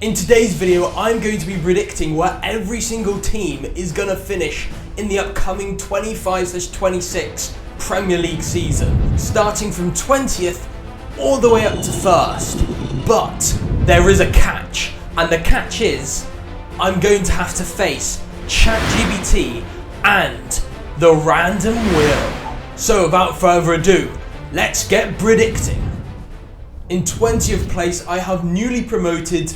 In today's video, I'm going to be predicting where every single team is going to finish in the upcoming 25/26 Premier League season, starting from 20th all the way up to 1st. But there is a catch, and the catch is I'm going to have to face ChatGPT and the random wheel. So without further ado, let's get predicting. In 20th place, I have newly promoted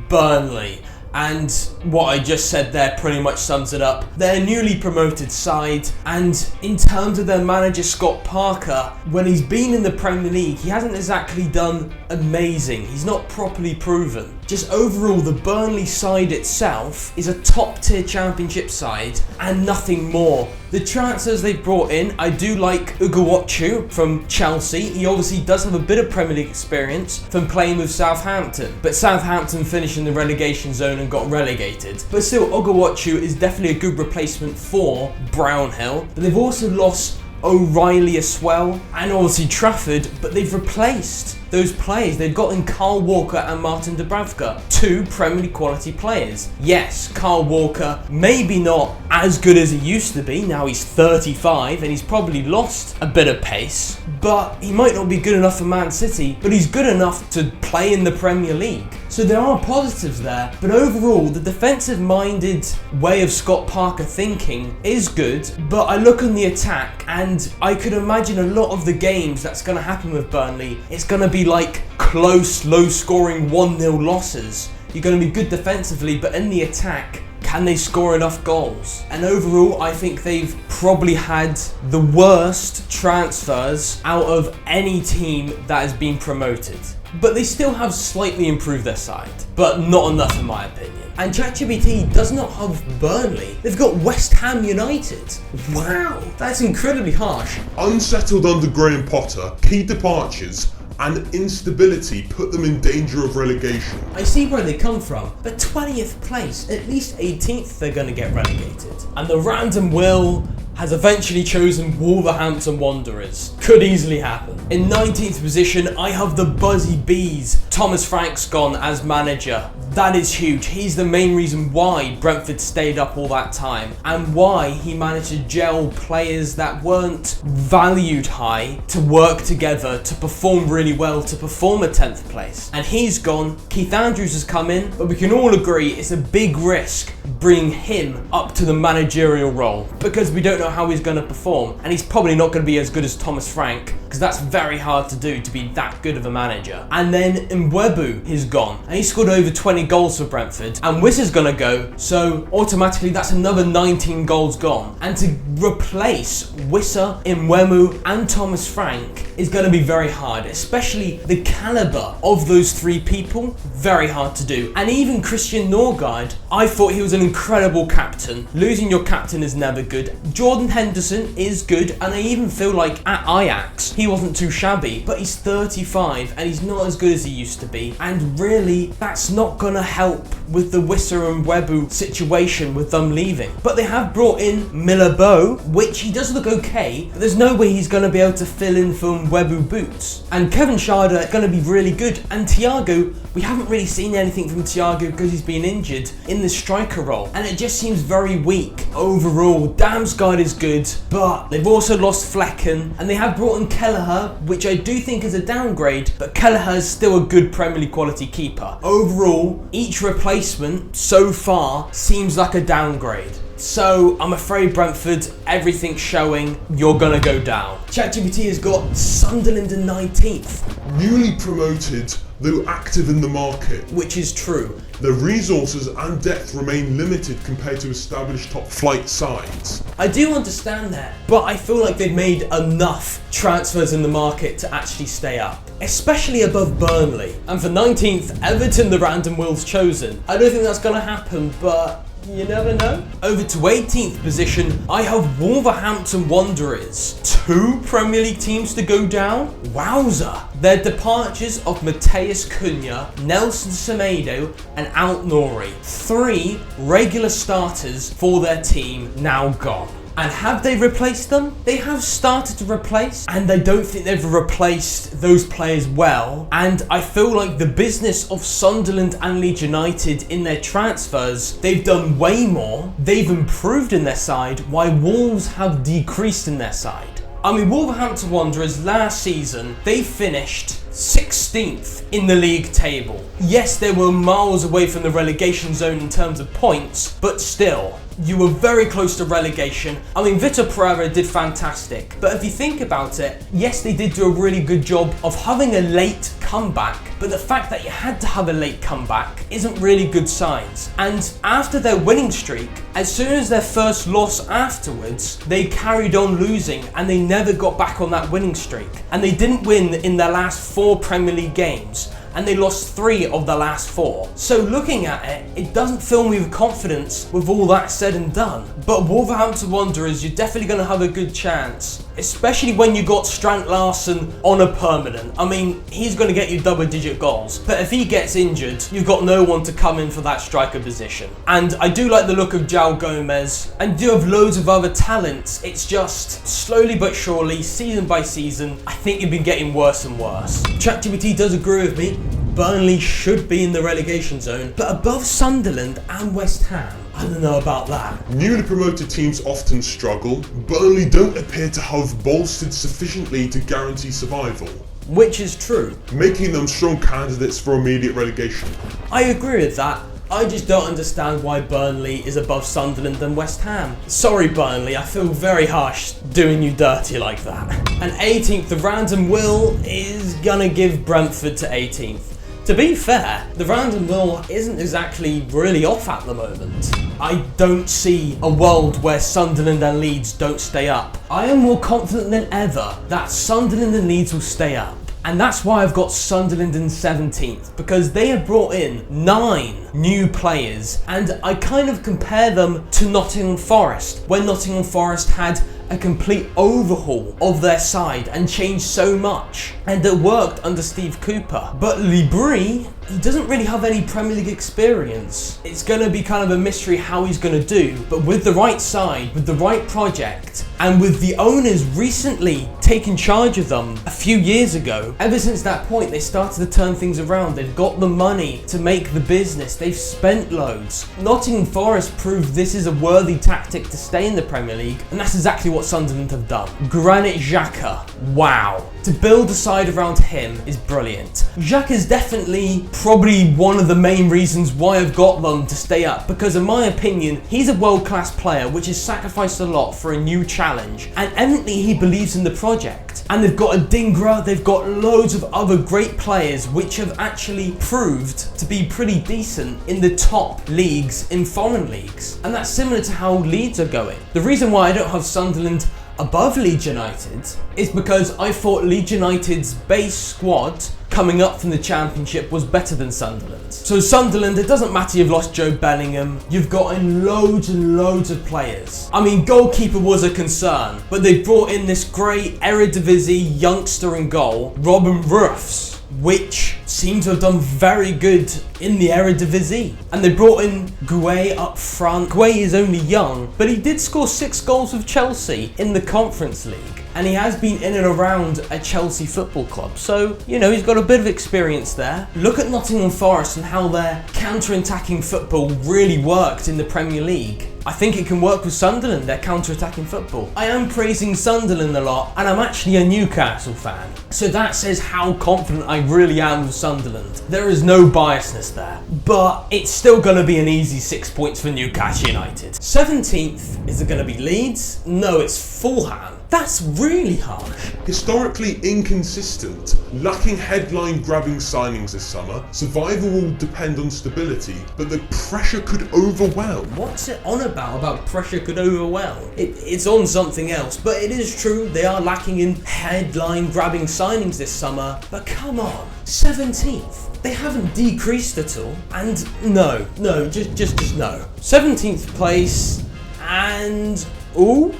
Burnley, and what I just said there pretty much sums it up. They're a newly promoted side, and in terms of their manager Scott Parker, when he's been in the Premier League, he hasn't exactly done amazing. He's not properly proven. Just overall, the Burnley side itself is a top tier championship side and nothing more. The transfers they've brought in, I do like Ugawatchu from Chelsea. He obviously does have a bit of Premier League experience from playing with Southampton, but Southampton finished in the relegation zone and got relegated. But still, Ugawatchu is definitely a good replacement for Brownhill. But they've also lost O'Reilly as well, and obviously Trafford, but they've replaced those players. They've gotten Kyle Walker and Martin Dubravka, two Premier League quality players. Yes, Kyle Walker maybe not as good as he used to be. Now he's 35 and he's probably lost a bit of pace, but he might not be good enough for Man City, but he's good enough to play in the Premier League. So there are positives there, but overall the defensive-minded way of Scott Parker thinking is good. But I look on the attack and I could imagine a lot of the games that's going to happen with Burnley, it's going to be like close, low-scoring 1-0 losses. You're going to be good defensively, but in the attack, can they score enough goals? And overall, I think they've probably had the worst transfers out of any team that has been promoted. But they still have slightly improved their side, but not enough in my opinion. And ChatGPT does not have Burnley. They've got West Ham United. Wow, that's incredibly harsh. Unsettled under Graham Potter, key departures and instability put them in danger of relegation. I see where they come from, but 20th place, at least 18th they're going to get relegated. And the random will has eventually chosen Wolverhampton Wanderers. Could easily happen. In 19th position, I have the Buzzy Bees. Thomas Frank's gone as manager. That is huge. He's the main reason why Brentford stayed up all that time and why he managed to gel players that weren't valued high to work together, to perform really well, to perform a 10th place. And he's gone. Keith Andrews has come in, but we can all agree it's a big risk bringing him up to the managerial role because we don't know how he's going to perform, and he's probably not going to be as good as Thomas Frank because that's very hard to do, to be that good of a manager. And then Mbeumo is gone, and he scored over 20 goals for Brentford, and Wissa's going to go, so automatically that's another 19 goals gone. And to replace Wissa, Mbeumo and Thomas Frank is going to be very hard, especially the calibre of those three people, very hard to do. And even Christian Norgard, I thought he was an incredible captain. Losing your captain is never good. Jordan Henderson is good, and I even feel like at Ajax he wasn't too shabby, but he's 35 and he's not as good as he used to be, and really that's not gonna help with the Wissa and Mbeumo situation with them leaving. But they have brought in Millerbo, which he does look okay, but there's no way he's gonna be able to fill in for Mbeumo boots. And Kevin Schade is gonna be really good, and Thiago, we haven't really seen anything from Thiago because he's been injured in the striker role, and it just seems very weak. Overall, Damsgaard is good, but they've also lost Flecken, and they have brought in Kelleher, which I do think is a downgrade, but Kelleher is still a good Premier League quality keeper. Overall, each replacement so far seems like a downgrade. So I'm afraid Brentford, everything's showing you're gonna go down. ChatGPT has got Sunderland in 19th. Newly promoted, though active in the market. Which is true. Their resources and depth remain limited compared to established top flight sides. I do understand that, but I feel like they've made enough transfers in the market to actually stay up, especially above Burnley. And for 19th, Everton, the random will's chosen. I don't think that's gonna happen, but you never know. Over to 18th position, I have Wolverhampton Wanderers. Two Premier League teams to go down? Wowza. Their departures of Mateus Cunha, Nelson Semedo and Alt Nouri. Three regular starters for their team now gone. And have they replaced them? They have started to replace, and I don't think they've replaced those players well. And I feel like the business of Sunderland and Leeds United in their transfers, they've done way more, they've improved in their side, while Wolves have decreased in their side. I mean, Wolverhampton Wanderers last season, they finished 16th in the league table. Yes, they were miles away from the relegation zone in terms of points, but still, you were very close to relegation. I mean, Vitor Pereira did fantastic, but if you think about it, yes, they did do a really good job of having a late comeback, but the fact that you had to have a late comeback isn't really good signs. And after their winning streak, as soon as their first loss afterwards, they carried on losing and they never got back on that winning streak. And they didn't win in their last 4 Premier League games, and they lost 3 of the last 4. So looking at it, it doesn't fill me with confidence with all that said and done. But Wolverhampton Wanderers, you're definitely going to have a good chance, especially when you got Strand Larsen on a permanent. I mean, he's going to get you double-digit goals, but if he gets injured, you've got no one to come in for that striker position. And I do like the look of João Gomez, and do have loads of other talents. It's just slowly but surely, season by season, I think you've been getting worse and worse. ChatGPT does agree with me. Burnley should be in the relegation zone, but above Sunderland and West Ham, I don't know about that. Newly promoted teams often struggle. Burnley don't appear to have bolstered sufficiently to guarantee survival, Which is true. making them strong candidates for immediate relegation. I agree with that. I just don't understand why Burnley is above Sunderland and West Ham. Sorry Burnley, I feel very harsh doing you dirty like that. And 18th, the random will is gonna give Brentford to 18th. To be fair, the random will isn't exactly really off at the moment. I don't see a world where Sunderland and Leeds don't stay up. I am more confident than ever that Sunderland and Leeds will stay up. And that's why I've got Sunderland in 17th, because they have brought in 9 new players, and I kind of compare them to Nottingham Forest, when Nottingham Forest had a complete overhaul of their side and changed so much, and it worked under Steve Cooper. But Libri, he doesn't really have any Premier League experience. It's going to be kind of a mystery how he's going to do, but with the right side, with the right project, and with the owners recently taking charge of them a few years ago, ever since that point they started to turn things around. They've got the money to make the business, they've spent loads. Nottingham Forest proved this is a worthy tactic to stay in the Premier League, and that's exactly what Sunderland have done. Granit Xhaka, wow. To build a side around him is brilliant. Xhaka is definitely probably one of the main reasons why I've got them to stay up, because in my opinion, he's a world-class player which has sacrificed a lot for a new challenge, and evidently he believes in the project. And they've got a Dingra, they've got loads of other great players which have actually proved to be pretty decent in the top leagues, in foreign leagues. And that's similar to how Leeds are going. The reason why I don't have Sunderland above Leeds United is because I thought Leeds United's base squad coming up from the Championship was better than Sunderland. So Sunderland, it doesn't matter you've lost Joe Bellingham, you've got in loads and loads of players. I mean, goalkeeper was a concern, but they brought in this great Eredivisie youngster in goal, Robin Ruffs, which seems to have done very good in the Eredivisie. And they brought in Gueye up front. Gueye is only young, but he did score 6 goals with Chelsea in the Conference League. And he has been in and around a Chelsea football club. So, you know, he's got a bit of experience there. Look at Nottingham Forest and how their counter-attacking football really worked in the Premier League. I think it can work with Sunderland, their counter-attacking football. I am praising Sunderland a lot, and I'm actually a Newcastle fan. So that says how confident I really am with Sunderland. There is no biasness there. But it's still going to be an easy 6 points for Newcastle United. 17th, is it going to be Leeds? No, it's Fulham. That's really harsh. Historically inconsistent, lacking headline-grabbing signings this summer, survival will depend on stability, but the pressure could overwhelm. What's it on about pressure could overwhelm? It's on something else, but it is true they are lacking in headline-grabbing signings this summer, but come on, 17th. They haven't decreased at all, and no, just no. 17th place, and ooh,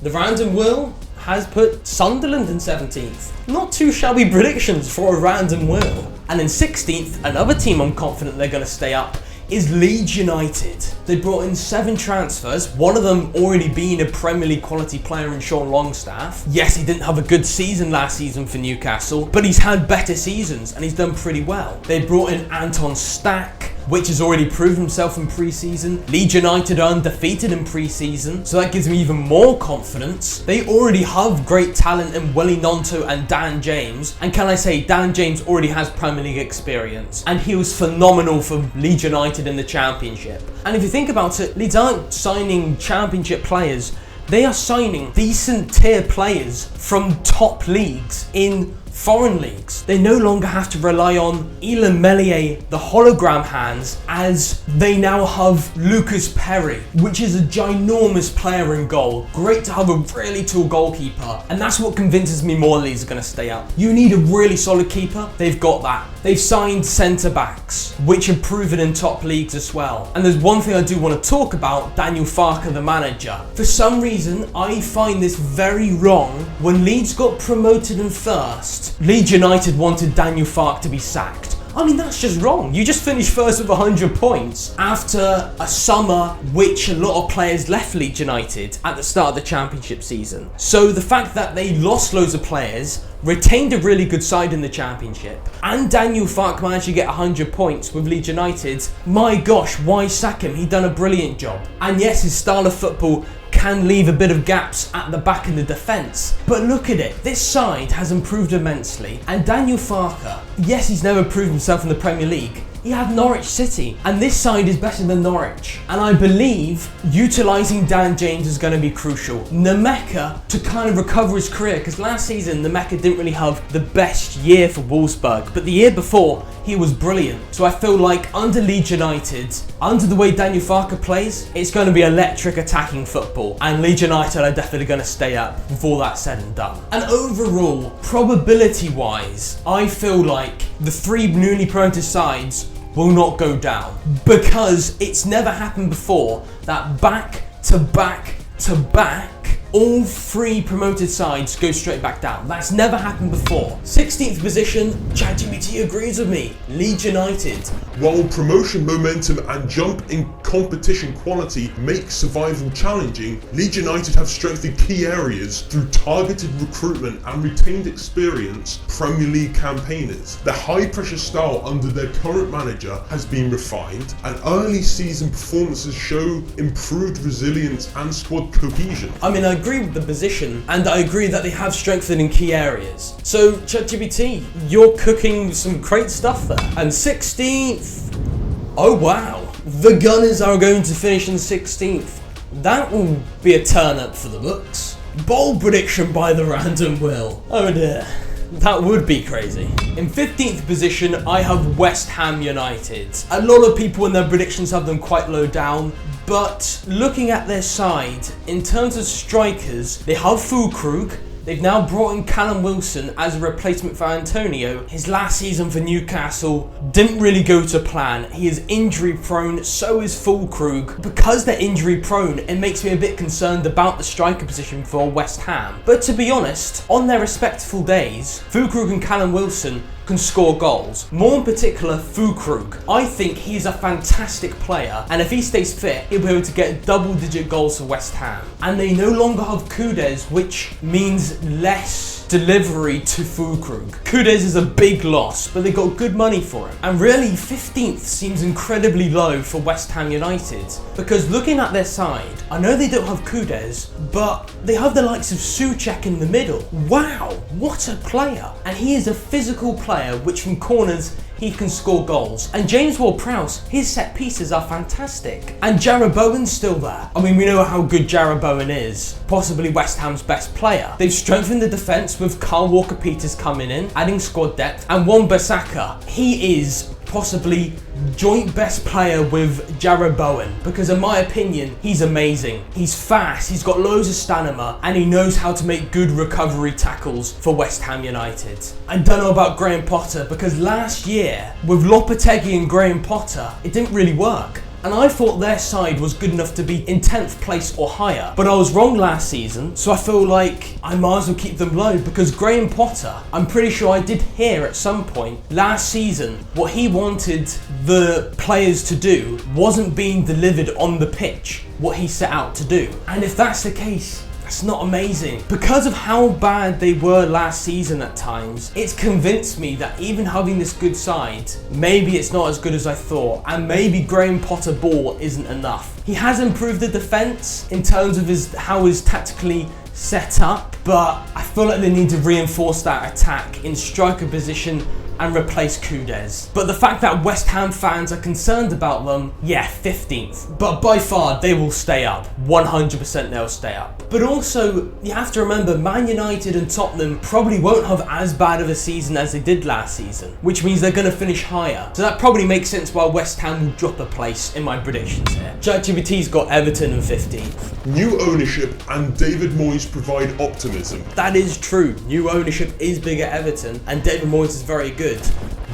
the random will has put Sunderland in 17th. Not too shabby predictions for a random will. And in 16th, another team I'm confident they're going to stay up is Leeds United. They brought in 7 transfers, one of them already being a Premier League quality player in Sean Longstaff. Yes, he didn't have a good season last season for Newcastle, but he's had better seasons and he's done pretty well. They brought in Anton Stack, which has already proved himself in pre-season. Leeds United are undefeated in pre-season, so that gives me even more confidence. They already have great talent in Willie Gnonto and Dan James, and can I say, Dan James already has Premier League experience, and he was phenomenal for Leeds United in the Championship. And if you think about it, Leeds aren't signing Championship players, they are signing decent tier players from top leagues in foreign leagues. They no longer have to rely on Elan Meslier, the hologram hands, as they now have Lucas Perry, which is a ginormous player in goal. Great to have a really tall goalkeeper, and that's what convinces me more Leeds are going to stay up. You need a really solid keeper, they've got that. They've signed centre backs, which have proven in top leagues as well. And there's one thing I do want to talk about, Daniel Farke, the manager. For some reason, I find this very wrong. When Leeds got promoted in first, Leeds United wanted Daniel Farke to be sacked. I mean, that's just wrong. You just finished first with 100 points after a summer which a lot of players left Leeds United at the start of the Championship season. So the fact that they lost loads of players, retained a really good side in the Championship, and Daniel Farke managed to get 100 points with Leeds United, my gosh, why sack him? He'd done a brilliant job. And yes, his style of football can leave a bit of gaps at the back in the defence. But look at it, this side has improved immensely, and Daniel Farke, yes, he's never proved himself in the Premier League. He had Norwich City, and this side is better than Norwich. And I believe utilising Dan James is going to be crucial. Nemeka to kind of recover his career, because last season Nemeka didn't really have the best year for Wolfsburg, but the year before he was brilliant. So I feel like under Leeds United, under the way Daniel Farke plays, it's going to be electric attacking football, and Leeds United are definitely going to stay up before that's said and done. And overall, probability wise, I feel like the 3 newly promoted sides will not go down, because it's never happened before that back to back to back all 3 promoted sides go straight back down. That's never happened before. 16th position, ChatGPT agrees with me, Leeds United. While promotion momentum and jump in competition quality make survival challenging, Leeds United have strengthened key areas through targeted recruitment and retained experienced Premier League campaigners. Their high pressure style under their current manager has been refined, and early season performances show improved resilience and squad cohesion. I mean, I agree with the position, and I agree that they have strengthened in key areas. So ChatGPT, you're cooking some great stuff there. And 16th, oh wow, the Gunners are going to finish in 16th. That will be a turn up for the books. Bold prediction by the random Will. Oh dear. That would be crazy. In 15th position, I have West Ham United. A lot of people in their predictions have them quite low down, but looking at their side, in terms of strikers, they have Füllkrug. They've now brought in Callum Wilson as a replacement for Antonio. His last season for Newcastle didn't really go to plan. He is injury prone, so is Füllkrug. Because they're injury prone, it makes me a bit concerned about the striker position for West Ham. But to be honest, on their respectful days, Füllkrug and Callum Wilson can score goals. More in particular, Füllkrug. I think he's a fantastic player, and if he stays fit, he'll be able to get double-digit goals for West Ham. And they no longer have Kudus, which means less delivery to Füllkrug. Kudus is a big loss, but they got good money for him. And really, 15th seems incredibly low for West Ham United, because looking at their side, I know they don't have Kudus, but they have the likes of Souček in the middle. Wow, what a player! And he is a physical player, which from corners he can score goals. And James Ward-Prowse, his set pieces are fantastic. And Jarrod Bowen's still there. I mean, we know how good Jarrod Bowen is, possibly West Ham's best player. They've strengthened the defence with Kyle Walker-Peters coming in, adding squad depth, and Wan-Bissaka, he is possibly joint best player with Jarrod Bowen, because in my opinion, he's amazing. He's fast, he's got loads of stamina, and he knows how to make good recovery tackles for West Ham United. I don't know about Graham Potter, because last year, with Lopetegui and Graham Potter, it didn't really work. and I thought their side was good enough to be in 10th place or higher. But I was wrong last season, so I feel like I might as well keep them low, because Graham Potter, I'm pretty sure I did hear at some point last season what he wanted the players to do wasn't being delivered on the pitch, what he set out to do. And if that's the case, that's not amazing. Because of how bad they were last season at times, it's convinced me that even having this good side, maybe it's not as good as I thought, and maybe Graham Potter ball isn't enough. He has improved the defence in terms of how he's tactically set up, but I feel like they need to reinforce that attack in striker position and replace Kudus. But the fact that West Ham fans are concerned about them, yeah, 15th. But by far, they will stay up. 100% they'll stay up. But also, you have to remember, Man United and Tottenham probably won't have as bad of a season as they did last season, which means they're going to finish higher. So that probably makes sense why West Ham will drop a place in my predictions here. ChatGPT's got Everton in 15th. New ownership and David Moyes provide optimism. That is true. New ownership is big at Everton, and David Moyes is very good.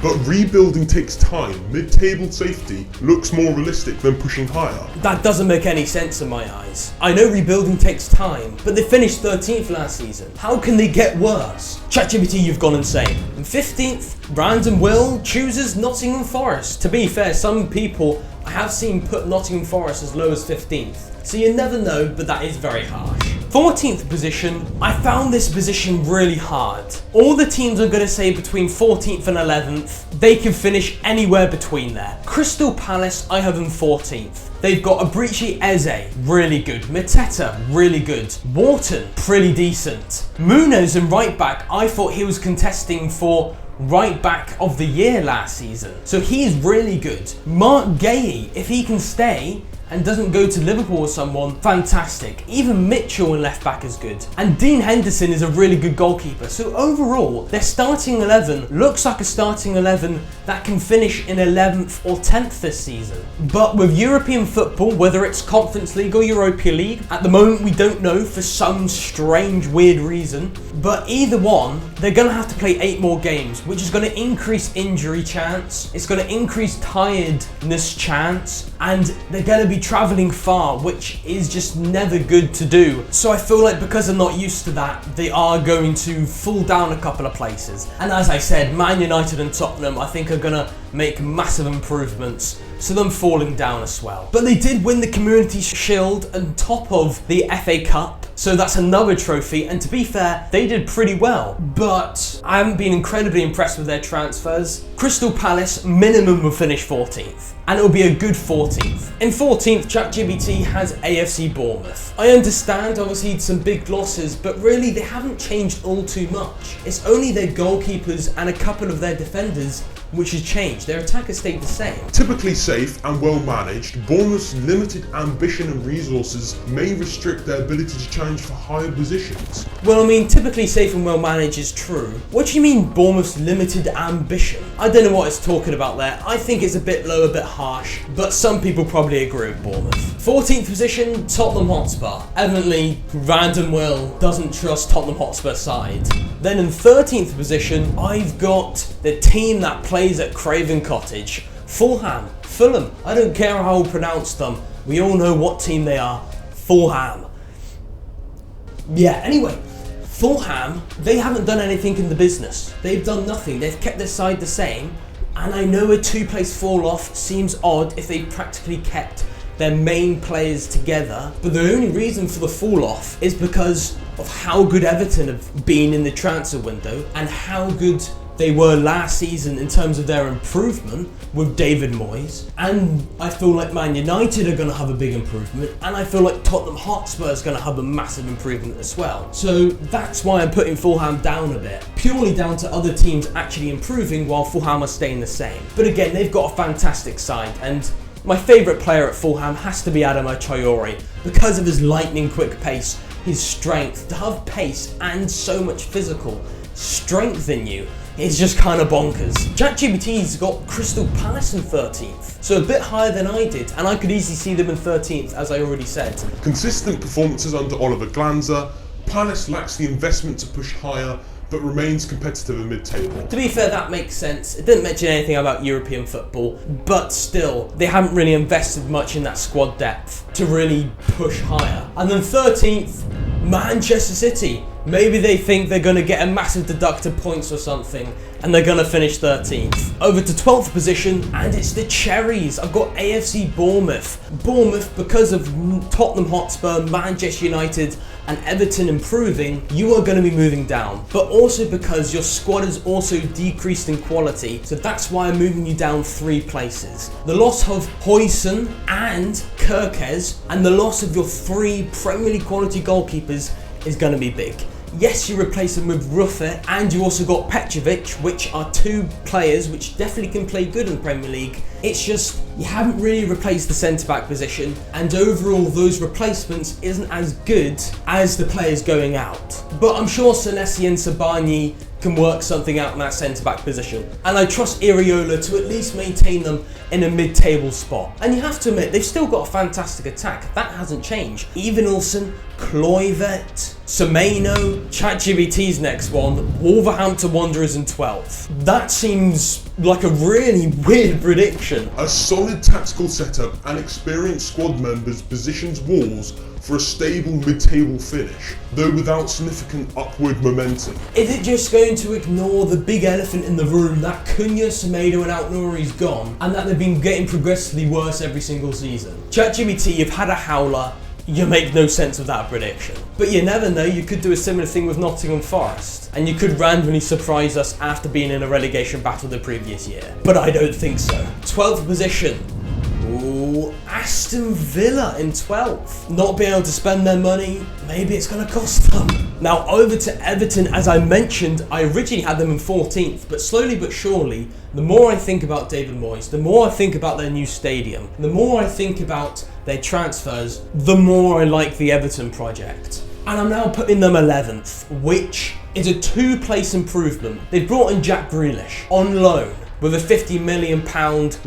But rebuilding takes time. Mid-table safety looks more realistic than pushing higher. That doesn't make any sense in my eyes. I know rebuilding takes time, but they finished 13th last season. How can they get worse? ChatGPT, you've gone insane. In 15th, Random Will chooses Nottingham Forest. To be fair, some people I have seen put Nottingham Forest as low as 15th. So you never know, but that is very harsh. 14th position, I found this position really hard. All the teams are going to say between 14th and 11th, they can finish anywhere between there. Crystal Palace, I have them 14th. They've got Abrici Eze, really good. Mateta, really good. Wharton, pretty decent. Munoz in right back, I thought he was contesting for right back of the year last season. So he's really good. Mark Gay, if he can stay and doesn't go to Liverpool or someone, fantastic. Even Mitchell in left back is good. And Dean Henderson is a really good goalkeeper. So overall, their starting 11 looks like a starting 11 that can finish in 11th or 10th this season. But with European football, whether it's Conference League or Europa League, at the moment we don't know for some strange, weird reason. But either one, they're going to have to play 8 more games, which is going to increase injury chance. It's going to increase tiredness chance. And they're going to be travelling far, which is just never good to do. So I feel like because they're not used to that, they are going to fall down a couple of places. And as I said, Man United and Tottenham I think are going to make massive improvements, so them falling down as well. But they did win the Community Shield on top of the FA Cup, so that's another trophy, and to be fair, they did pretty well. But I haven't been incredibly impressed with their transfers. Crystal Palace minimum will finish 14th, and it'll be a good 14th. In 14th, ChatGPT has AFC Bournemouth. I understand obviously some big losses, but really they haven't changed all too much. It's only their goalkeepers and a couple of their defenders which has changed. Their attack has stayed the same. Typically safe and well managed, Bournemouth's limited ambition and resources may restrict their ability to challenge for higher positions. Well, I mean, typically safe and well managed is true. What do you mean Bournemouth's limited ambition? I don't know what it's talking about there. I think it's a bit low, a bit harsh, but some people probably agree with Bournemouth. 14th position, Tottenham Hotspur. Evidently, Random Will doesn't trust Tottenham Hotspur side. Then in 13th position, I've got the team that plays at Craven Cottage. Fulham. I don't care how I pronounce them. We all know what team they are. Fulham. Yeah, anyway. Fulham, they haven't done anything in the business. They've done nothing. They've kept their side the same. And I know a 2-place fall off seems odd if they practically kept their main players together. But the only reason for the fall off is because of how good Everton have been in the transfer window and how good they were last season in terms of their improvement with David Moyes. And I feel like Man United are going to have a big improvement, and I feel like Tottenham Hotspur is going to have a massive improvement as well. So that's why I'm putting Fulham down a bit, purely down to other teams actually improving while Fulham are staying the same. But again, they've got a fantastic side, and my favourite player at Fulham has to be Adama Traore because of his lightning quick pace, his strength. To have pace and so much physical strength in you, it's just kind of bonkers. ChatGPT's got Crystal Palace in 13th, so a bit higher than I did, and I could easily see them in 13th, as I already said. Consistent performances under Oliver Glanzer, Palace lacks the investment to push higher, but remains competitive in mid-table. To be fair, that makes sense. It didn't mention anything about European football, but still, they haven't really invested much in that squad depth to really push higher. And then 13th, Manchester City. Maybe they think they're going to get a massive deduct of points or something, and they're going to finish 13th. Over to 12th position, and it's the Cherries. I've got AFC Bournemouth. Bournemouth, because of Tottenham Hotspur, Manchester United, and Everton improving, you are going to be moving down. But also because your squad has also decreased in quality, so that's why I'm moving you down 3 places. The loss of Huijsen and Kerkez, and the loss of your 3 Premier League quality goalkeepers is going to be big. Yes, you replace them with Ruffet, and you also got Petrovic, which are 2 players which definitely can play good in the Premier League. It's just, you haven't really replaced the centre-back position, and overall those replacements isn't as good as the players going out. But I'm sure Senesi and Sabani can work something out in that centre-back position. And I trust Iriola to at least maintain them in a mid-table spot. And you have to admit, they've still got a fantastic attack. That hasn't changed. Evanilson, Kluivert, Semenyo, ChatGPT's next one, Wolverhampton Wanderers in 12th. That seems like a really weird prediction. A solid tactical setup and experienced squad members positions Wolves for a stable mid-table finish, though without significant upward momentum. Is it just going to ignore the big elephant in the room that Cunha, Semedo and Aït-Nouri's gone, and that they've been getting progressively worse every single season? ChatGPT, you've had a howler, you make no sense of that prediction. But you never know, you could do a similar thing with Nottingham Forest, and you could randomly surprise us after being in a relegation battle the previous year. But I don't think so. 12th position. Ooh, Aston Villa in 12th. Not being able to spend their money, maybe it's going to cost them. Now over to Everton, as I mentioned, I originally had them in 14th, but slowly but surely, the more I think about David Moyes, the more I think about their new stadium, the more I think about their transfers, the more I like the Everton project. And I'm now putting them 11th, which is a 2-place improvement. They've brought in Jack Grealish on loan, with a £50 million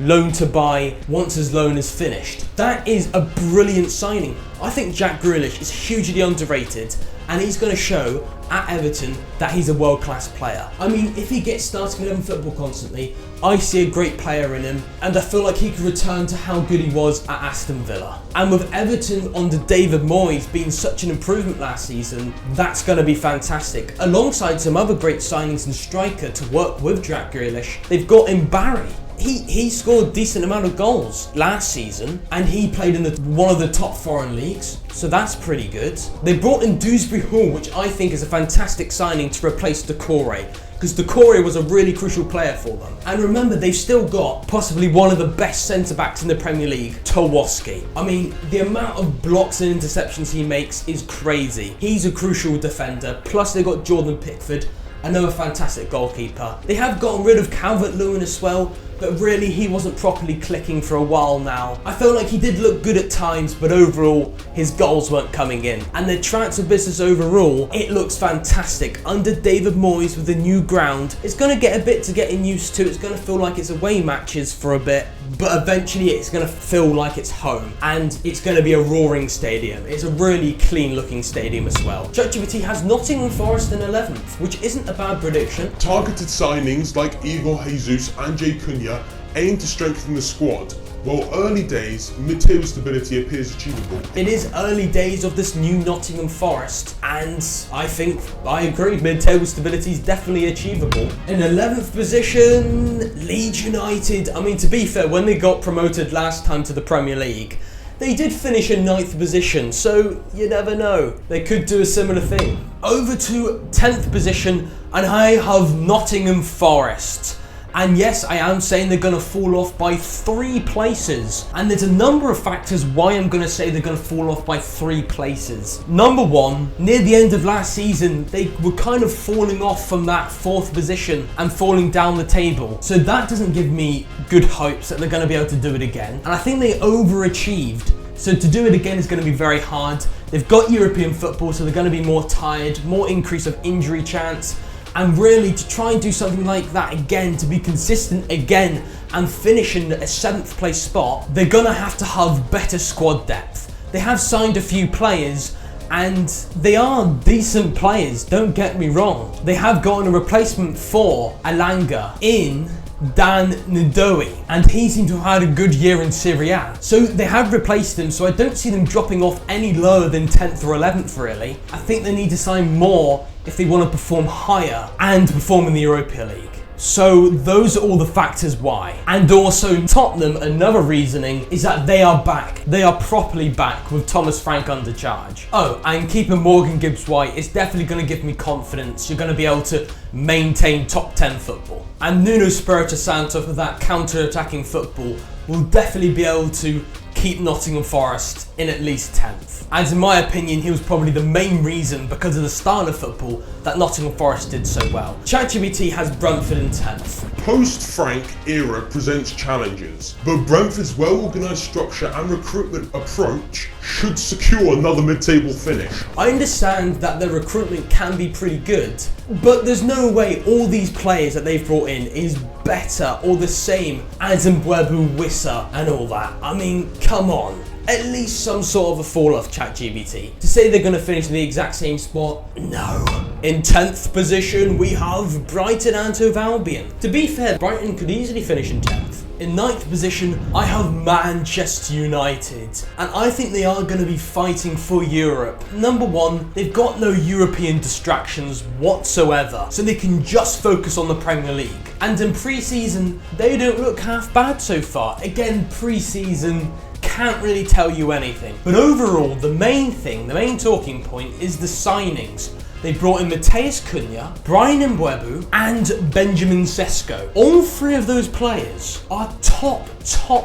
loan to buy once his loan is finished. That is a brilliant signing. I think Jack Grealish is hugely underrated, and he's going to show at Everton that he's a world-class player. I mean, if he gets starting 11 football constantly, I see a great player in him, and I feel like he could return to how good he was at Aston Villa. And with Everton under David Moyes being such an improvement last season, that's going to be fantastic. Alongside some other great signings and striker to work with Jack Grealish, they've got in Barry. He scored a decent amount of goals last season, and he played in one of the top foreign leagues, so that's pretty good. They brought in Dewsbury Hall, which I think is a fantastic signing to replace Doucouré, because Doucouré was a really crucial player for them. And remember, they've still got possibly one of the best centre-backs in the Premier League, Tarkowski. I mean, the amount of blocks and interceptions he makes is crazy. He's a crucial defender, plus they've got Jordan Pickford, another fantastic goalkeeper. They have gotten rid of Calvert-Lewin as well, but really he wasn't properly clicking for a while now. I felt like he did look good at times, but overall his goals weren't coming in. And the transfer business overall, it looks fantastic. Under David Moyes with the new ground, it's going to get a bit to getting used to. It's going to feel like it's away matches for a bit, but eventually it's going to feel like it's home, and it's going to be a roaring stadium. It's a really clean looking stadium as well. ChatGPT has Nottingham Forest in 11th, which isn't a bad prediction. Targeted signings like Igor Jesus and Jay Cunha aim to strengthen the squad, while early days, mid-table stability appears achievable. It is early days of this new Nottingham Forest, and I think I agree, mid-table stability is definitely achievable. In 11th position, Leeds United. I mean, to be fair, when they got promoted last time to the Premier League, they did finish in 9th position, so you never know. They could do a similar thing. Over to 10th position, and I have Nottingham Forest. And yes, I am saying they're going to fall off by 3 places. And there's a number of factors why I'm going to say they're going to fall off by 3 places. Number 1, near the end of last season, they were kind of falling off from that 4th position and falling down the table. So that doesn't give me good hopes that they're going to be able to do it again. And I think they overachieved. So to do it again is going to be very hard. They've got European football, so they're going to be more tired, more increase of injury chance. And really, to try and do something like that again, to be consistent again and finish in a 7th place spot, they're going to have better squad depth. They have signed a few players, And they are decent players, don't get me wrong. They have gotten a replacement for Alanga in Dan Ndoi, and he seemed to have had a good year in Serie A. So they have replaced him, so I don't see them dropping off any lower than 10th or 11th really. I think they need to sign more if they want to perform higher and perform in the Europa League. So those are all the factors why. And also Tottenham, another reasoning is that they are back. They are properly back with Thomas Frank under charge. Oh, and keeping Morgan Gibbs-White is definitely going to give me confidence. You're going to be able to maintain top 10 football. And Nuno Espirito Santo, with that counter-attacking football, will definitely be able to keep Nottingham Forest in at least 10th. And in my opinion, he was probably the main reason, because of the style of football, that Nottingham Forest did so well. ChatGPT has Brentford in 10th. Post-Frank era presents challenges, but Brentford's well-organised structure and recruitment approach should secure another mid-table finish. I understand that their recruitment can be pretty good, but there's no way all these players that they've brought in is better or the same as Mbeumo, Wissa and all that. I mean, come on. At least some sort of a fall off ChatGPT. To say they're going to finish in the exact same spot, no. In 10th position, we have Brighton and Hove Albion. To be fair, Brighton could easily finish in 10th. In 9th position, I have Manchester United, and I think they are going to be fighting for Europe. Number one, they've got no European distractions whatsoever, so they can just focus on the Premier League. And in pre-season, they don't look half bad so far. Again, pre-season can't really tell you anything. But overall, the main talking point is the signings. They brought in Matheus Cunha, Brian Mbeumo, and Benjamin Sesko. All three of those players are top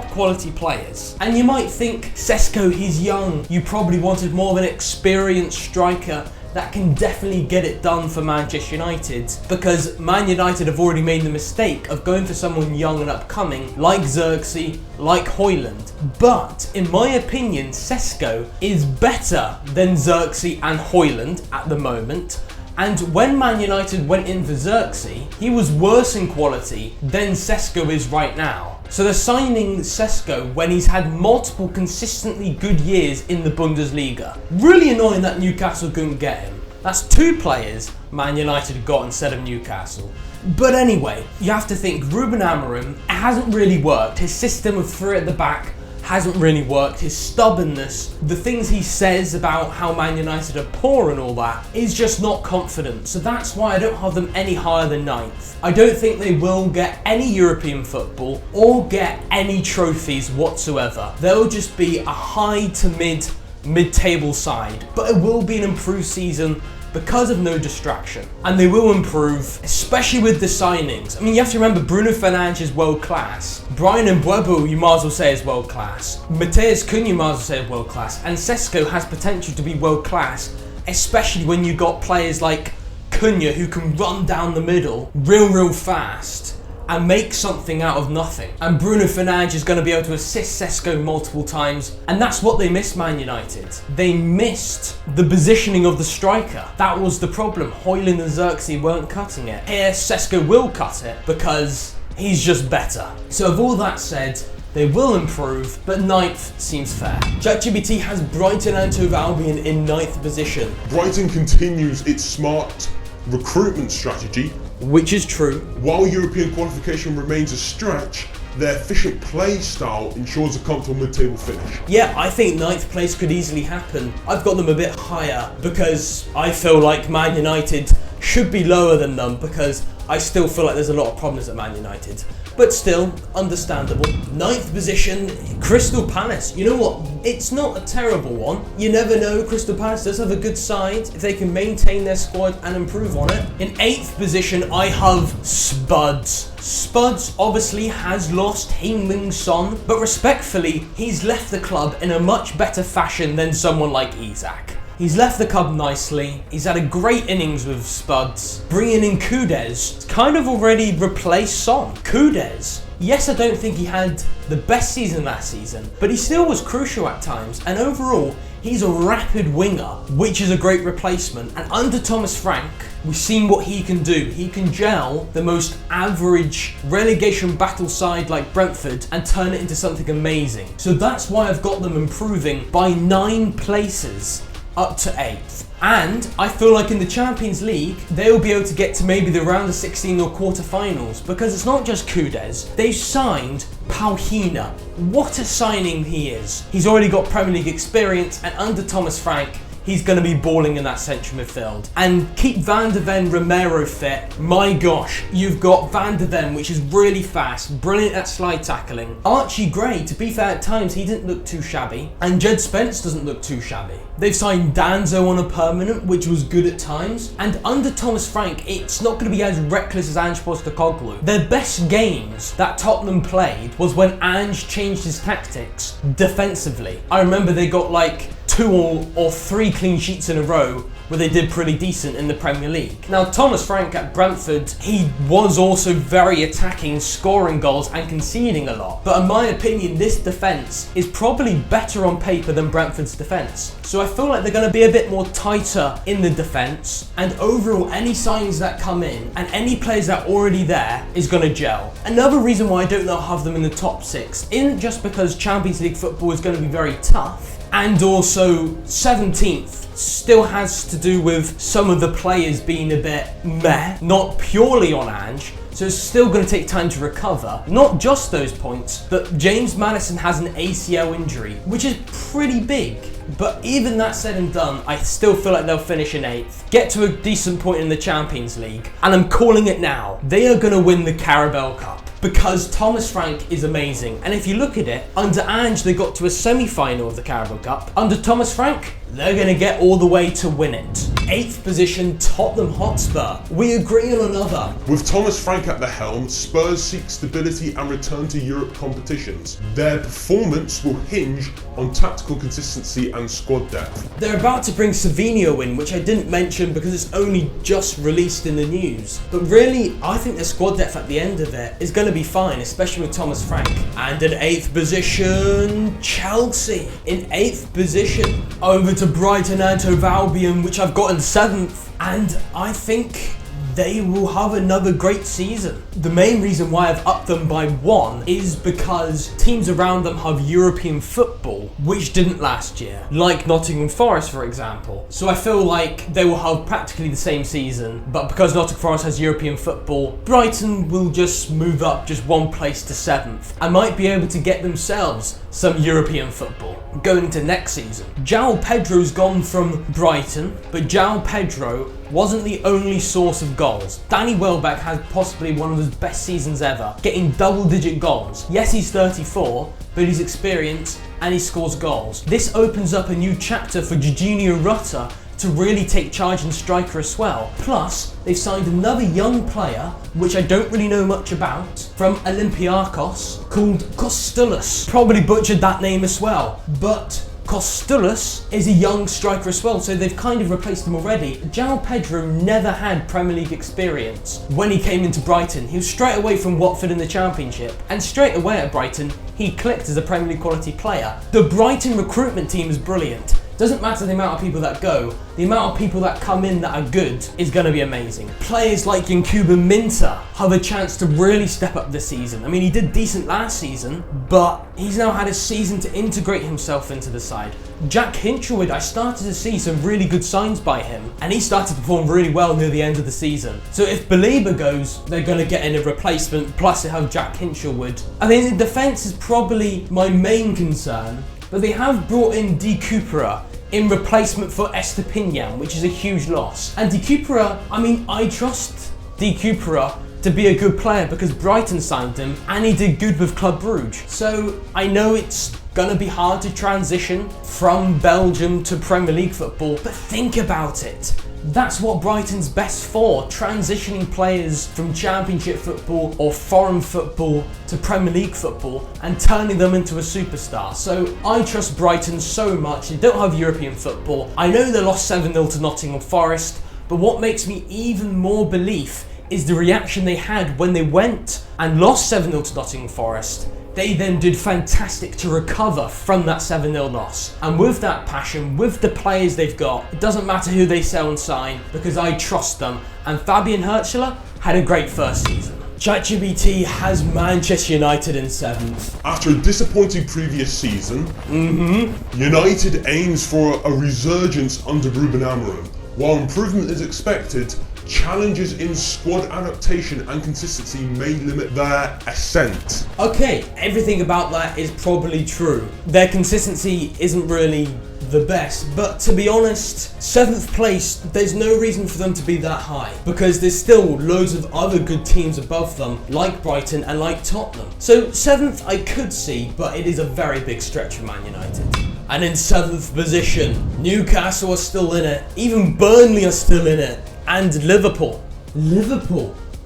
quality players. And you might think, Sesko, he's young. You probably wanted more of an experienced striker that can definitely get it done for Manchester United, because Man United have already made the mistake of going for someone young and upcoming like Xerxes, like Højlund. But in my opinion, Sesko is better than Xerxes and Højlund at the moment. And when Man United went in for Xerxes, he was worse in quality than Sesko is right now. So they're signing Sesko when he's had multiple consistently good years in the Bundesliga. Really annoying that Newcastle couldn't get him. That's two players Man United got instead of Newcastle. But anyway, you have to think Ruben Amorim, it hasn't really worked. His system of three at the back hasn't really worked. His stubbornness, the things he says about how Man United are poor and all that, is just not confident. So that's why I don't have them any higher than 9th. I don't think they will get any European football or get any trophies whatsoever. They'll just be a high to mid-table side, but it will be an improved season because of no distraction. And they will improve, especially with the signings. I mean, you have to remember, Bruno Fernandes is world class. Brian Mbeumo, you might as well say, is world class. Matheus Cunha, you might as well say, is world class. And Sesko has potential to be world class, especially when you got players like Cunha who can run down the middle real fast and make something out of nothing. And Bruno Fernandes is going to be able to assist Sesko multiple times, and that's what they missed, Man United. They missed the positioning of the striker. That was the problem. Højlund and Xerxes weren't cutting it. Here, Sesko will cut it because he's just better. So with all that said, they will improve, but 9th seems fair. ChatGPT has Brighton and Hove Albion in 9th position. Brighton continues its smart recruitment strategy, which is true. While European qualification remains a stretch, their efficient play style ensures a comfortable mid-table finish. Yeah, I think 9th place could easily happen. I've got them a bit higher because I feel like Man United should be lower than them, because I still feel like there's a lot of problems at Man United. But still, understandable. 9th position, Crystal Palace. You know what? It's not a terrible one. You never know, Crystal Palace does have a good side if they can maintain their squad and improve on it. In 8th position, I have Spuds. Spuds obviously has lost Heung-min Son, but respectfully, he's left the club in a much better fashion than someone like Isak. He's left the club nicely. He's had a great innings with Spuds. Bringing in Kudus, kind of already replaced Son. Kudus, yes, I don't think he had the best season last season, but he still was crucial at times, and overall, he's a rapid winger, which is a great replacement. And under Thomas Frank, we've seen what he can do. He can gel the most average relegation battle side like Brentford and turn it into something amazing. So that's why I've got them improving by 9 places up to 8th. And I feel like in the Champions League, they'll be able to get to maybe the round of 16 or quarterfinals, because it's not just Kudus. They've signed Pauhina. What a signing he is. He's already got Premier League experience, and under Thomas Frank, he's going to be balling in that central midfield. And keep Van de Ven Romero fit. My gosh, you've got Van de Ven, which is really fast, brilliant at slide tackling. Archie Gray, to be fair, at times he didn't look too shabby. And Jed Spence doesn't look too shabby. They've signed Danzo on a permanent, which was good at times. And under Thomas Frank, it's not going to be as reckless as Ange Postecoglou. Their best games that Tottenham played was when Ange changed his tactics defensively. I remember they got like 2 or 3 clean sheets in a row where they did pretty decent in the Premier League. Now, Thomas Frank at Brentford, he was also very attacking, scoring goals and conceding a lot. But in my opinion, this defence is probably better on paper than Brentford's defence. So I feel like they're going to be a bit more tighter in the defence. And overall, any signings that come in and any players that are already there is going to gel. Another reason why I don't not have them in the top 6 isn't just because Champions League football is going to be very tough, and also 17th still has to do with some of the players being a bit meh, not purely on Ange. So it's still going to take time to recover. Not just those points, but James Maddison has an ACL injury, which is pretty big. But even that said and done, I still feel like they'll finish in 8th, get to a decent point in the Champions League, and I'm calling it now. They are going to win the Carabao Cup, because Thomas Frank is amazing. And if you look at it, under Ange they got to a semi-final of the Carabao Cup. Under Thomas Frank, they're going to get all the way to win it. 8th position, Tottenham Hotspur. We agree on another. With Thomas Frank at the helm, Spurs seek stability and return to Europe competitions. Their performance will hinge on tactical consistency and squad depth. They're about to bring Savinho in, which I didn't mention because it's only just released in the news. But really, I think their squad depth at the end of it is going to be fine, especially with Thomas Frank. And in 8th position, Chelsea. In 8th position, over to Brighton and Hove Albion, which I've got in 7th. And I think they will have another great season. The main reason why I've upped them by 1 is because teams around them have European football, which didn't last year, like Nottingham Forest, for example. So I feel like they will have practically the same season, but because Nottingham Forest has European football, Brighton will just move up just 1 place to 7th and might be able to get themselves some European football going into next season. João Pedro's gone from Brighton, but João Pedro wasn't the only source of goals. Danny Welbeck had possibly one of his best seasons ever, getting double-digit goals. Yes, he's 34, but he's experienced and he scores goals. This opens up a new chapter for Jorginho Rutter to really take charge and striker as well. Plus, they've signed another young player, which I don't really know much about, from Olympiacos, called Kostoulis. Probably butchered that name as well, but Kostoulis is a young striker as well, so they've kind of replaced him already. João Pedro never had Premier League experience when he came into Brighton. He was straight away from Watford in the Championship, and straight away at Brighton, he clicked as a Premier League quality player. The Brighton recruitment team is brilliant. Doesn't matter the amount of people that go, the amount of people that come in that are good is going to be amazing. Players like Yankuba Minter have a chance to really step up this season. I mean, he did decent last season, but he's now had a season to integrate himself into the side. Jack Hinchelwood, I started to see some really good signs by him, and he started to perform really well near the end of the season. So if Belieber goes, they're going to get in a replacement, plus they have Jack Hinchelwood. I think the defence is probably my main concern, but they have brought in De Cupera in replacement for Estepinian, which is a huge loss. And De Cupera, I mean, I trust De Cupera to be a good player because Brighton signed him and he did good with Club Brugge. So I know it's gonna be hard to transition from Belgium to Premier League football, but think about it. That's what Brighton's best for, transitioning players from Championship football or foreign football to Premier League football and turning them into a superstar. So I trust Brighton so much. They don't have European football. I know they lost 7-0 to Nottingham Forest, but what makes me even more belief is the reaction they had when they went and lost 7-0 to Nottingham Forest. They then did fantastic to recover from that 7-0 loss. And with that passion, with the players they've got, it doesn't matter who they sell and sign because I trust them. And Fabian Hürzeler had a great first season. ChatGPT has Manchester United in 7th. After a disappointing previous season, United aims for a resurgence under Ruben Amorim. While improvement is expected, challenges in squad adaptation and consistency may limit their ascent. Okay, everything about that is probably true. Their consistency isn't really the best, but to be honest, 7th place, there's no reason for them to be that high because there's still loads of other good teams above them, like Brighton and like Tottenham. So 7th I could see, but it is a very big stretch for Man United. And in 7th position, Newcastle are still in it, even Burnley are still in it, and Liverpool.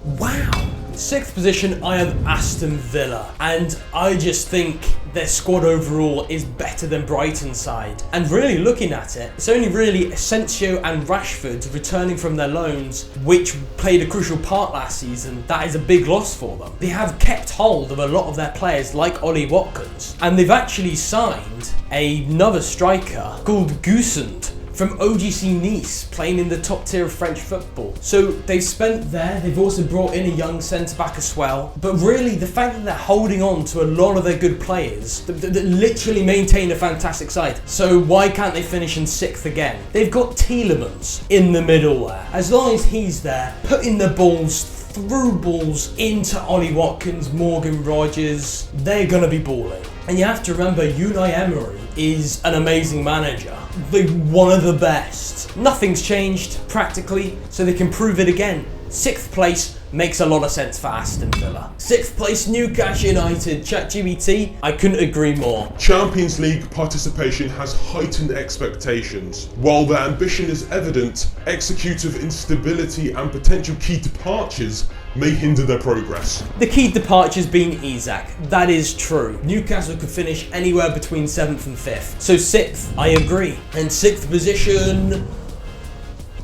Wow. 6th position, I have Aston Villa, and I just think their squad overall is better than Brighton's side. And really looking at it, it's only really Asensio and Rashford returning from their loans, which played a crucial part last season. That is a big loss for them. They have kept hold of a lot of their players like Ollie Watkins, and they've actually signed another striker called Gousand from OGC Nice, playing in the top tier of French football. So they've spent there, they've also brought in a young centre-back as well. But really, the fact that they're holding on to a lot of their good players that literally maintain a fantastic side. So why can't they finish in 6th again? They've got Tielemans in the middle there. As long as he's there, putting the through balls into Ollie Watkins, Morgan Rogers, they're going to be balling. And you have to remember, Unai Emery is an amazing manager. They're one of the best. Nothing's changed, practically, so they can prove it again. 6th place makes a lot of sense for Aston Villa. 6th place, Newcastle United. ChatGPT, I couldn't agree more. Champions League participation has heightened expectations. While their ambition is evident, executive instability and potential key departures may hinder their progress. The key departures being Isak, that is true. Newcastle could finish anywhere between 7th and 5th. So 6th, I agree. And 6th position,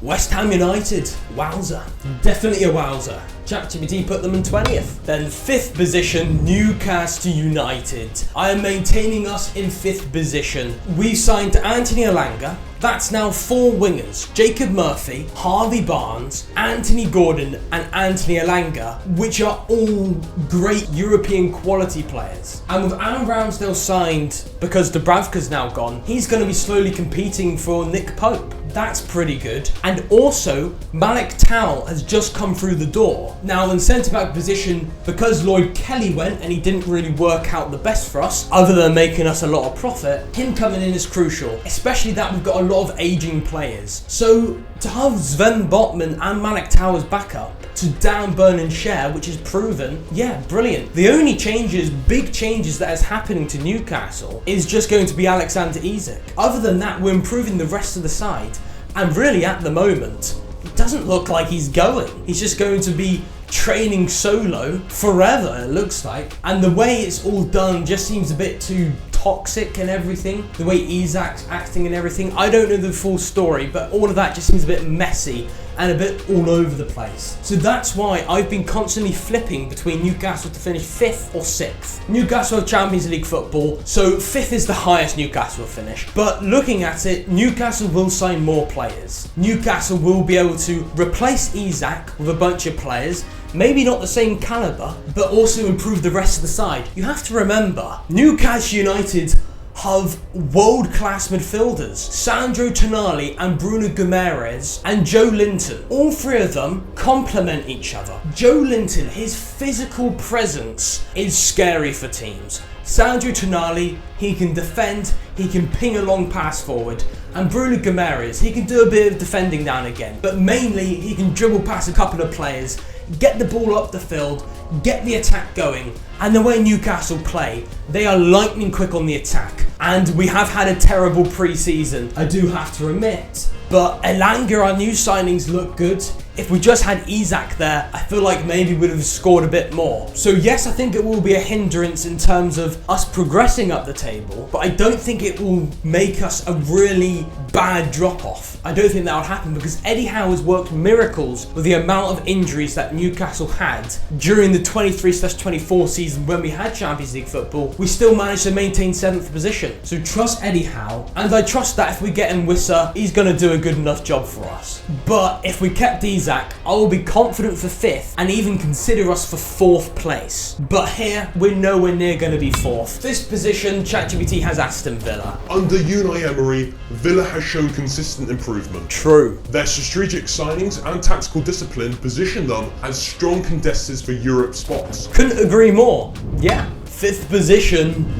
West Ham United. Wowzer. Definitely a wowzer. ChatGPT put them in 20th. Then 5th position, Newcastle United. I am maintaining us in 5th position. We signed Anthony Elanga. That's now 4 wingers: Jacob Murphy, Harvey Barnes, Anthony Gordon and Anthony Elanga, which are all great European quality players. And with Aaron Ramsdale signed, because Dubravka's now gone, he's going to be slowly competing for Nick Pope. That's pretty good. And also, Malik Towell has just come through the door. Now in centre-back position, because Lloyd Kelly went and he didn't really work out the best for us, other than making us a lot of profit, him coming in is crucial, especially that we've got a lot of ageing players. So to have Sven Botman and Malik Towell as backup to Dan Burn and Share, which is proven, yeah, brilliant. The only changes, big changes that is happening to Newcastle is just going to be Alexander Isak. Other than that, we're improving the rest of the side. And really at the moment, it doesn't look like he's going. He's just going to be training solo forever, it looks like. And the way it's all done just seems a bit too toxic and everything. The way Isak's acting and everything. I don't know the full story, but all of that just seems a bit messy and a bit all over the place. So that's why I've been constantly flipping between Newcastle to finish 5th or 6th. Newcastle have Champions League football, so 5th is the highest Newcastle will finish. But looking at it, Newcastle will sign more players. Newcastle will be able to replace Isak with a bunch of players, maybe not the same calibre, but also improve the rest of the side. You have to remember, Newcastle United have world-class midfielders, Sandro Tonali and Bruno Guimaraes and Joe Linton. All 3 of them complement each other. Joe Linton, his physical presence is scary for teams. Sandro Tonali, he can defend, he can ping a long pass forward. And Bruno Guimaraes, he can do a bit of defending now and again, but mainly he can dribble past a couple of players, get the ball up the field, get the attack going. And the way Newcastle play, they are lightning quick on the attack. And we have had a terrible pre-season, I do have to admit. But Elanga, our new signings, look good. If we just had Isak there, I feel like maybe we'd have scored a bit more. So yes, I think it will be a hindrance in terms of us progressing up the table, but I don't think it will make us a really bad drop-off. I don't think that will happen because Eddie Howe has worked miracles with the amount of injuries that Newcastle had during the 23/24 season when we had Champions League football. We still managed to maintain 7th position. So trust Eddie Howe, and I trust that if we get in Wissa, he's going to do a good enough job for us. But if we kept Isak, I will be confident for 5th and even consider us for 4th place. But here, we're nowhere near going to be 4th. This position, ChatGPT has Aston Villa. Under Unai Emery, Villa has shown consistent improvement. True. Their strategic signings and tactical discipline position them as strong contestants for Europe spots. Couldn't agree more. Yeah. 5th position.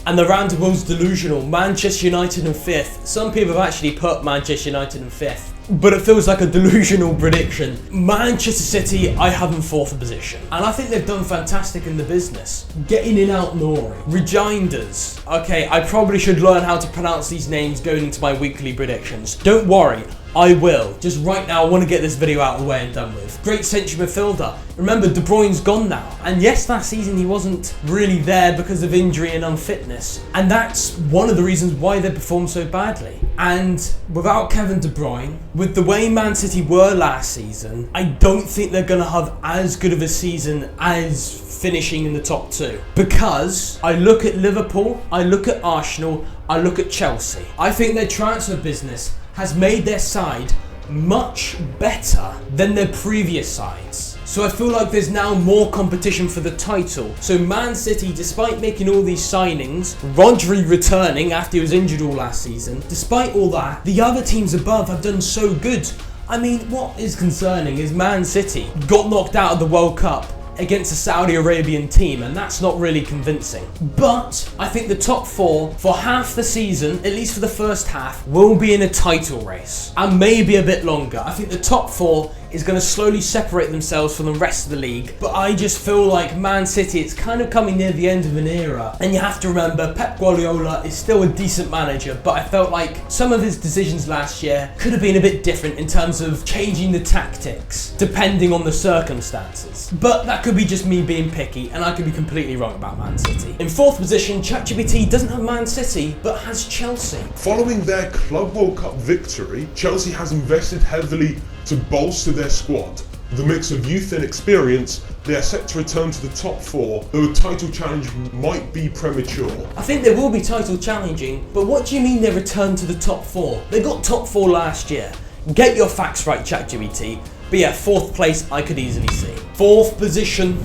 And the round was delusional. Manchester United in 5th. Some people have actually put Manchester United in 5th. But it feels like a delusional prediction. Manchester City, I have in 4th position. And I think they've done fantastic in the business. Getting in out Nori. Rejoinders. Okay, I probably should learn how to pronounce these names going into my weekly predictions. Don't worry, I will. Just right now, I want to get this video out of the way and done with. Great central midfielder. Remember, De Bruyne's gone now. And yes, last season he wasn't really there because of injury and unfitness. And that's one of the reasons why they performed so badly. And without Kevin De Bruyne, with the way Man City were last season, I don't think they're going to have as good of a season as finishing in the top 2. Because I look at Liverpool, I look at Arsenal, I look at Chelsea. I think their transfer business has made their side much better than their previous sides. So I feel like there's now more competition for the title. So Man City, despite making all these signings, Rodri returning after he was injured all last season, despite all that, the other teams above have done so good. I mean, what is concerning is Man City got knocked out of the World Cup against a Saudi Arabian team, and that's not really convincing. But I think the top 4 for half the season, at least for the first half, will be in a title race, and maybe a bit longer. I think the top 4 is going to slowly separate themselves from the rest of the league. But I just feel like Man City, it's kind of coming near the end of an era. And you have to remember, Pep Guardiola is still a decent manager, but I felt like some of his decisions last year could have been a bit different in terms of changing the tactics, depending on the circumstances. But that could be just me being picky, and I could be completely wrong about Man City. In 4th position, ChatGPT doesn't have Man City, but has Chelsea. Following their Club World Cup victory, Chelsea has invested heavily to bolster their squad. With a mix of youth and experience, they are set to return to the top 4, though a title challenge might be premature. I think they will be title challenging, but what do you mean they return to the top 4? They got top 4 last year. Get your facts right, ChatGPT. But yeah, 4th place I could easily see. 4th position,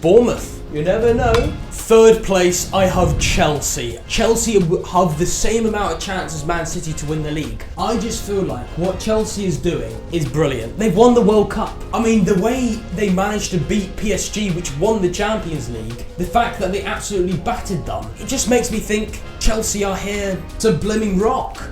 Bournemouth. You never know. 3rd place, I have Chelsea. Chelsea have the same amount of chance as Man City to win the league. I just feel like what Chelsea is doing is brilliant. They've won the World Cup. I mean, the way they managed to beat PSG, which won the Champions League, the fact that they absolutely battered them, it just makes me think Chelsea are here to blimming rock.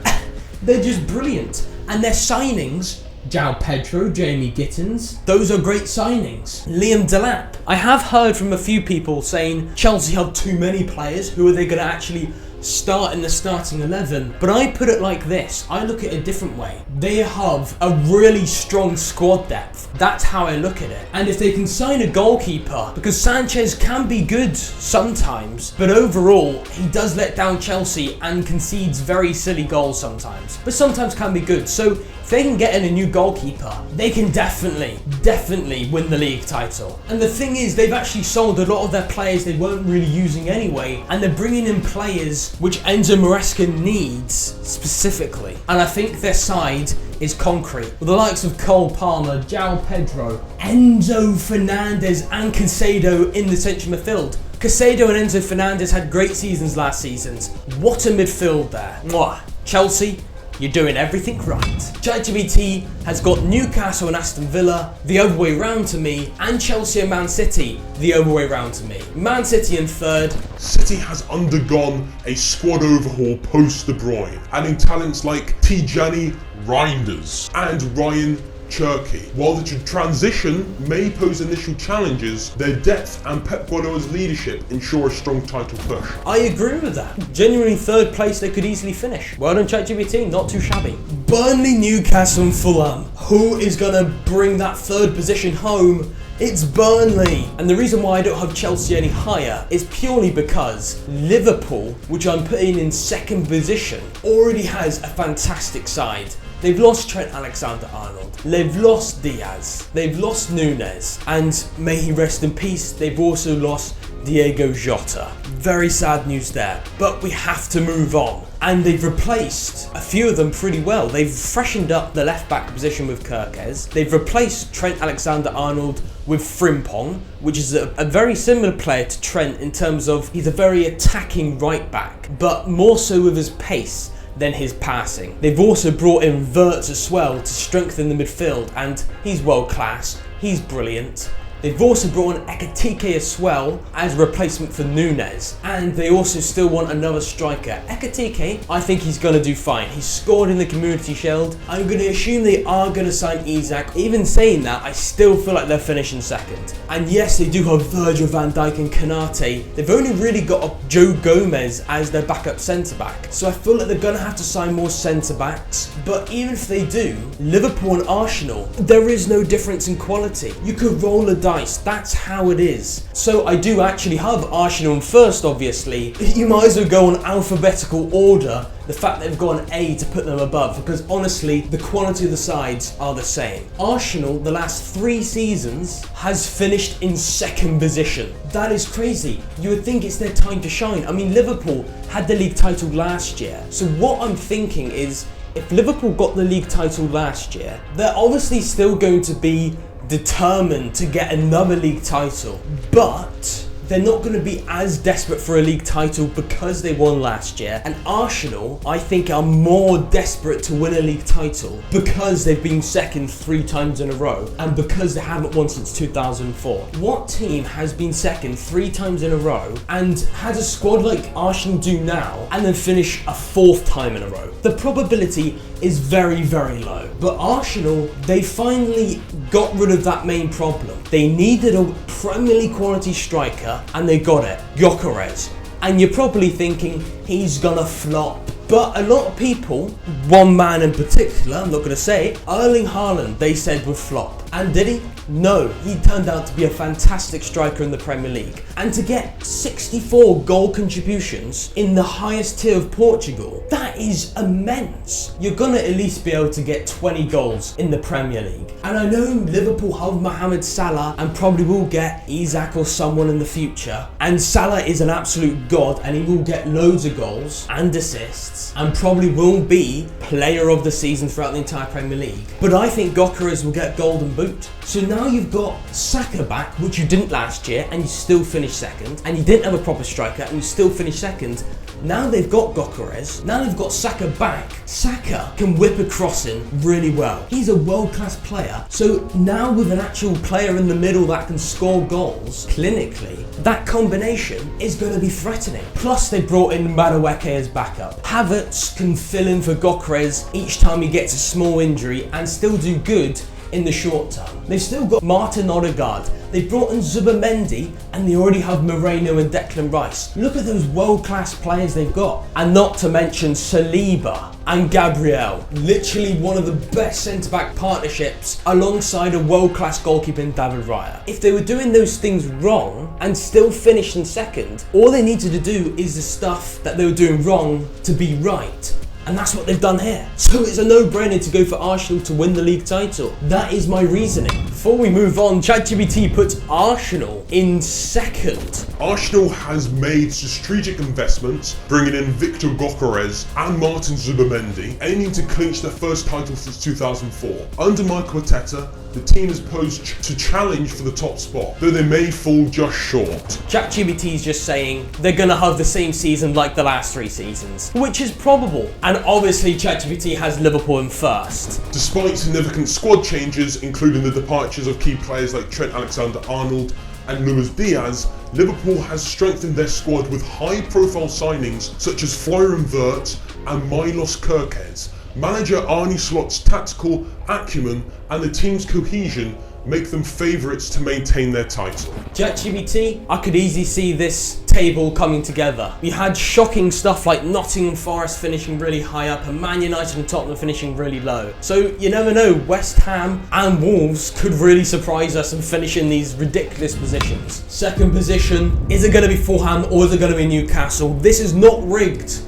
They're just brilliant. And their signings, João Pedro, Jamie Gittins, those are great signings. Liam Delap. I have heard from a few people saying Chelsea have too many players. Who are they going to actually start in the starting 11? But I put it like this. I look at it a different way. They have a really strong squad depth. That's how I look at it. And if they can sign a goalkeeper, because Sanchez can be good sometimes, but overall, he does let down Chelsea and concedes very silly goals sometimes, but sometimes can be good. So if they can get in a new goalkeeper, they can definitely win the league title. And the thing is, they've actually sold a lot of their players they weren't really using anyway, and they're bringing in players which Enzo Maresca needs specifically. And I think their side is concrete, with the likes of Cole Palmer, João Pedro, Enzo Fernandez and Caicedo in the central midfield. Caicedo and Enzo Fernandez had great seasons last season. What a midfield there. Mwah. Chelsea, you're doing everything right. ChatGPT has got Newcastle and Aston Villa the other way round to me, and Chelsea and Man City the other way round to me. Man City in 3rd. City has undergone a squad overhaul post De Bruyne, adding talents like Tijani Reinders and Ryan Cherky. While the transition may pose initial challenges, their depth and Pep Guardiola's leadership ensure a strong title push. I agree with that. Genuinely 3rd place they could easily finish. Well done ChatGPT, not too shabby. Burnley, Newcastle and Fulham. Who is going to bring that 3rd position home? It's Burnley. And the reason why I don't have Chelsea any higher is purely because Liverpool, which I'm putting in 2nd position, already has a fantastic side. They've lost Trent Alexander-Arnold, they've lost Diaz, they've lost Nunes, and may he rest in peace, they've also lost Diego Jota. Very sad news there, but we have to move on. And they've replaced a few of them pretty well. They've freshened up the left back position with Kirkes. They've replaced Trent Alexander-Arnold with Frimpong, which is a very similar player to Trent in terms of he's a very attacking right back, but more so with his pace than his passing. They've also brought in Wirtz as well to strengthen the midfield, and he's world class, he's brilliant. They've also brought in Ekitike as well as a replacement for Nunes, and they also still want another striker. Ekitike, I think he's going to do fine. He's scored in the Community Shield. I'm going to assume they are going to sign Isak. Even saying that, I still feel like they're finishing second. And yes, they do have Virgil van Dijk and Konate. They've only really got Joe Gomez as their backup centre-back, so I feel like they're going to have to sign more centre-backs. But even if they do, Liverpool and Arsenal, there is no difference in quality. You could roll a dice. That's how it is. So I do actually have Arsenal first, obviously. You might as well go on alphabetical order, the fact that they've got an A to put them above, because honestly, the quality of the sides are the same. Arsenal, the last 3 seasons, has finished in second position. That is crazy. You would think it's their time to shine. I mean, Liverpool had the league title last year. So what I'm thinking is, if Liverpool got the league title last year, they're obviously still going to be determined to get another league title, but they're not going to be as desperate for a league title because they won last year. And Arsenal, I think, are more desperate to win a league title because they've been second 3 times in a row and because they haven't won since 2004. What team has been second 3 times in a row and has a squad like Arsenal do now and then finish a 4th time in a row? The probability is very, very low. But Arsenal, they finally got rid of that main problem. They needed a Premier League quality striker, and they got it, Gyökeres. And you're probably thinking he's gonna flop. But a lot of people, one man in particular, I'm not going to say it, Erling Haaland, they said would flop. And did he? No, he turned out to be a fantastic striker in the Premier League. And to get 64 goal contributions in the highest tier of Portugal, that is immense. You're going to at least be able to get 20 goals in the Premier League. And I know Liverpool have Mohamed Salah and probably will get Isak or someone in the future. And Salah is an absolute god and he will get loads of goals and assists and probably will be player of the season throughout the entire Premier League. But I think Gyökeres will get golden boot. So now you've got Saka back, which you didn't last year, and you still finished second, and you didn't have a proper striker and you still finished second. Now they've got Gyökeres, now they've got Saka back. Saka can whip a crossing really well. He's a world-class player. So now with an actual player in the middle that can score goals, clinically, that combination is going to be threatening. Plus they brought in Madueke as backup. Havertz can fill in for Gyökeres each time he gets a small injury and still do good in the short term. They've still got Martin Odegaard. They brought in Zubimendi and they already have Moreno and Declan Rice. Look at those world-class players they've got. And not to mention Saliba and Gabriel. Literally one of the best centre-back partnerships alongside a world-class goalkeeper in David Raya. If they were doing those things wrong and still finished in second, all they needed to do is the stuff that they were doing wrong to be right. And that's what they've done here. So it's a no-brainer to go for Arsenal to win the league title. That is my reasoning. Before we move on, ChatGPT puts Arsenal in second. Arsenal has made strategic investments, bringing in Victor Gyökeres and Martin Zubimendi, aiming to clinch their first title since 2004. Under Mikel Arteta, the team is posed to challenge for the top spot, though they may fall just short. ChatGPT is just saying they're going to have the same season like the last 3 seasons, which is probable. And obviously ChatGPT has Liverpool in first. Despite significant squad changes, including the departures of key players like Trent Alexander-Arnold and Luis Diaz, Liverpool has strengthened their squad with high-profile signings such as Florian Wirtz and Milos Kirkes. Manager Arne Slot's tactical acumen and the team's cohesion make them favourites to maintain their title. ChatGPT, I could easily see this table coming together. We had shocking stuff like Nottingham Forest finishing really high up and Man United and Tottenham finishing really low. So you never know, West Ham and Wolves could really surprise us and finish in these ridiculous positions. Second position, is it going to be Fulham or is it going to be Newcastle? This is not rigged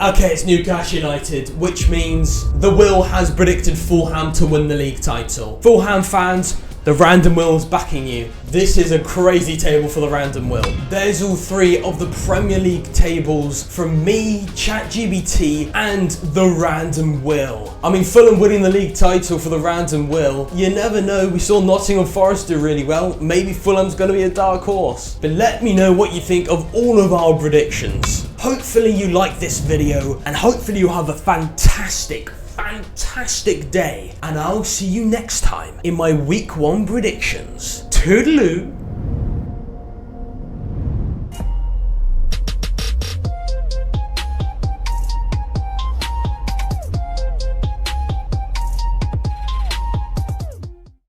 Okay, it's Newcastle United, which means the Will has predicted Fulham to win the league title. Fulham fans, the Random Will's backing you. This is a crazy table for the Random Will. There's all three of the Premier League tables from me, ChatGPT, and the Random Will. I mean, Fulham winning the league title for the Random Will. You never know, we saw Nottingham Forest do really well. Maybe Fulham's going to be a dark horse. But let me know what you think of all of our predictions. Hopefully you like this video, and hopefully you have a fantastic day, and I'll see you next time in my week 1 predictions. Toodaloo!